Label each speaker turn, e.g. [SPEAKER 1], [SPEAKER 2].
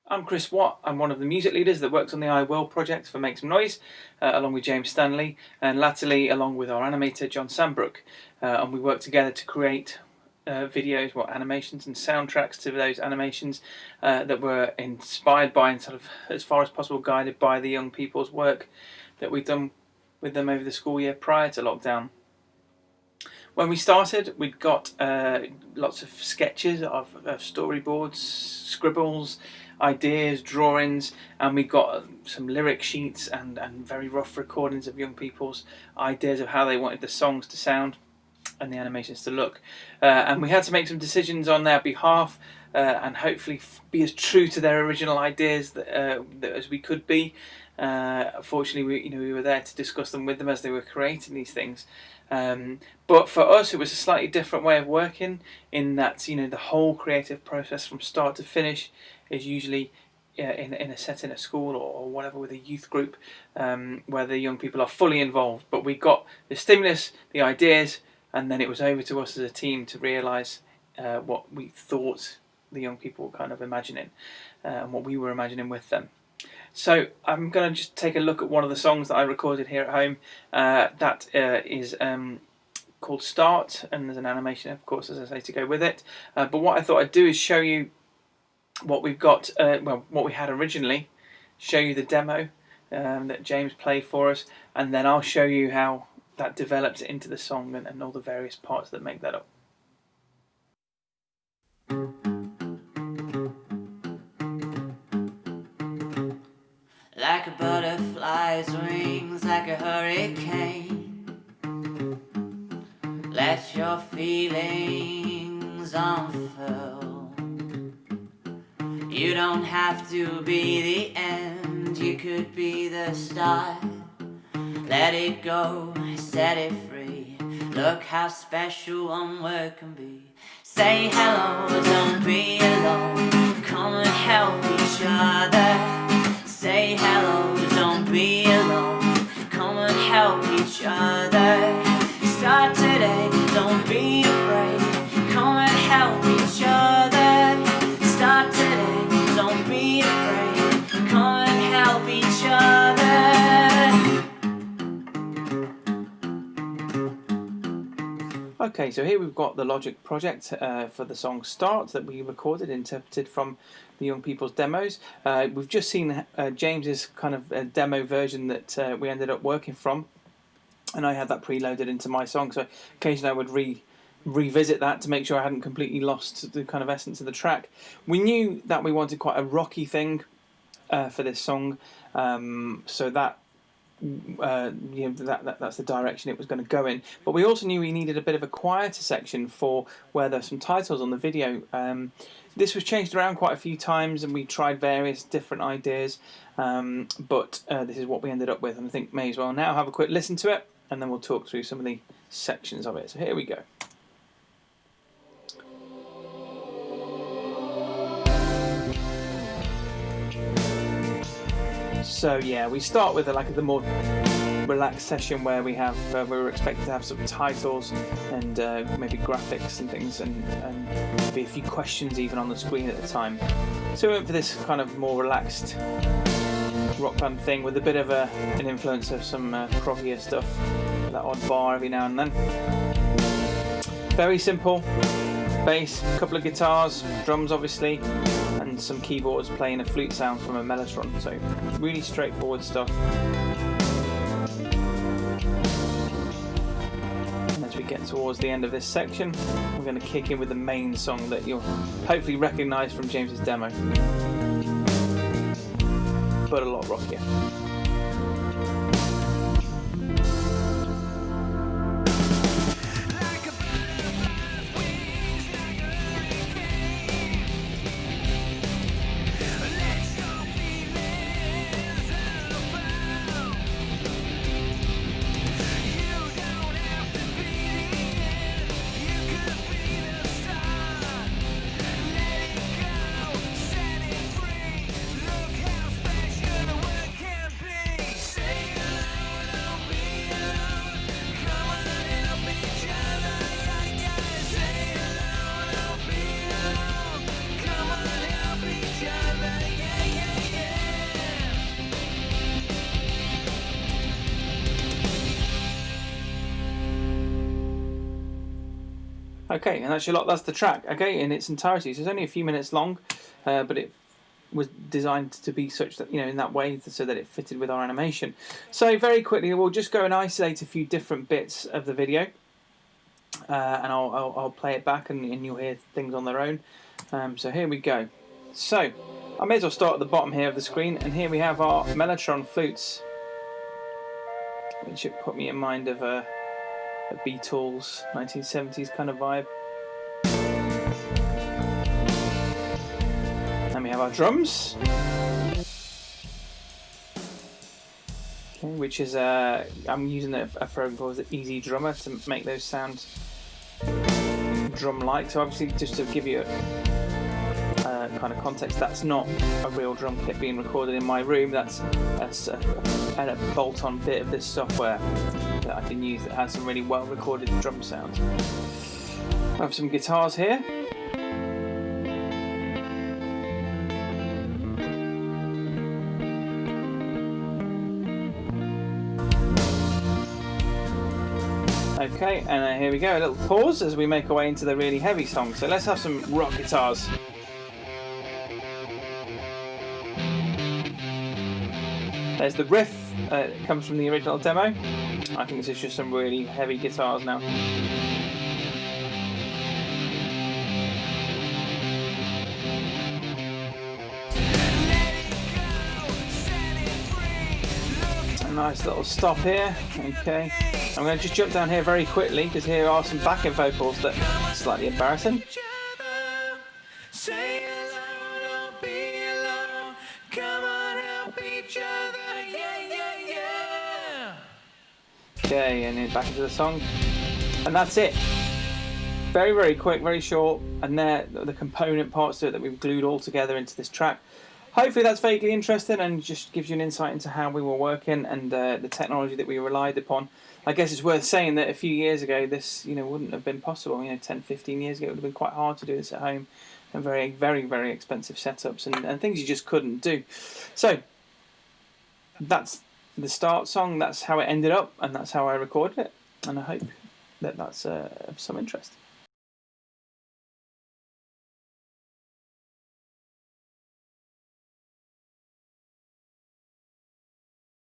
[SPEAKER 1] I'm Chris Watt. I'm one of the music leaders that works on the I Will project for Make Some Noise, along with James Stanley, and latterly along with our animator John Sambrook. And we work together to create videos, animations and soundtracks to those animations that were inspired by and sort of, as far as possible, guided by the young people's work that we've done with them over the school year prior to lockdown. When we started, we'd got lots of sketches of storyboards, scribbles, ideas, drawings, and we got some lyric sheets and very rough recordings of young people's ideas of how they wanted the songs to sound and the animations to look. And we had to make some decisions on their behalf and hopefully be as true to their original ideas that as we could be. Fortunately, we were there to discuss them with them as they were creating these things. But for us, it was a slightly different way of working in that the whole creative process from start to finish is usually in a setting at school or whatever with a youth group where the young people are fully involved. But we got the stimulus, the ideas, and then it was over to us as a team to realise what we thought the young people were kind of imagining and what we were imagining with them. So I'm going to just take a look at one of the songs that I recorded here at home. That is called Start, and there's an animation, of course, as I say, to go with it. But what I thought I'd do is show you what we've got, what we had originally, show you the demo that James played for us, and then I'll show you how that develops into the song and all the various parts that make that up.
[SPEAKER 2] Like a butterfly's wings, like a hurricane. Let your feelings unfurl. You don't have to be the end, you could be the start. Let it go, set it free. Look how special one word can be. Say hello, don't be alone. Come and help each other. Say hello, don't be alone. Come and help each other. Start today, don't be afraid. Come and help each other. Start today, don't be afraid. Come and help each other.
[SPEAKER 1] Okay, so here we've got the Logic project for the song Start that we recorded, interpreted from the young people's demos. We've just seen James's kind of demo version that we ended up working from, and I had that preloaded into my song, so occasionally I would revisit that to make sure I hadn't completely lost the kind of essence of the track. We knew that we wanted quite a rocky thing for this song, so that that's the direction it was going to go in. But we also knew we needed a bit of a quieter section for where there's some titles on the video. This was changed around quite a few times, and we tried various different ideas, but this is what we ended up with, and I think may as well now have a quick listen to it, and then we'll talk through some of the sections of it. So here we go. So yeah, we start with the more relaxed session where we have we were expected to have some titles and maybe graphics and things, and maybe a few questions even on the screen at the time. So we went for this kind of more relaxed rock band thing with a bit of an influence of some proggier stuff, that odd bar every now and then. Very simple. Bass, a couple of guitars, drums obviously, and some keyboards playing a flute sound from a mellotron. So really straightforward stuff. And as we get towards the end of this section, we're going to kick in with the main song that you'll hopefully recognise from James's demo, but a lot rockier. Okay, and that's the track, okay, in its entirety. So it's only a few minutes long, but it was designed to be such that, in that way, so that it fitted with our animation. So very quickly, we'll just go and isolate a few different bits of the video, and I'll play it back, and you'll hear things on their own. So here we go. So I may as well start at the bottom here of the screen, and here we have our Mellotron flutes, which should put me in mind of a Beatles 1970s kind of vibe. And we have our drums, okay, which is I'm using a program called Easy Drummer to make those sound drum-like. So obviously, just to give you a kind of context, that's not a real drum kit being recorded in my room. That's a bolt-on bit of this software that I can use that has some really well-recorded drum sounds. I have some guitars here. Okay, and here we go, a little pause as we make our way into the really heavy song. So let's have some rock guitars. There's the riff, it comes from the original demo. I think this is just some really heavy guitars now. A nice little stop here, okay. I'm going to just jump down here very quickly because here are some backing vocals that are slightly embarrassing. Okay, and then back into the song, and that's it. Very, very quick, very short, and they're the component parts to it that we've glued all together into this track. Hopefully that's vaguely interesting and just gives you an insight into how we were working and the technology that we relied upon. I guess it's worth saying that a few years ago this wouldn't have been possible. 10, 15 years ago it would have been quite hard to do this at home, and very, very, very expensive setups and things you just couldn't do. So that's the start song, that's how it ended up, and that's how I recorded it, and I hope that that's of some interest.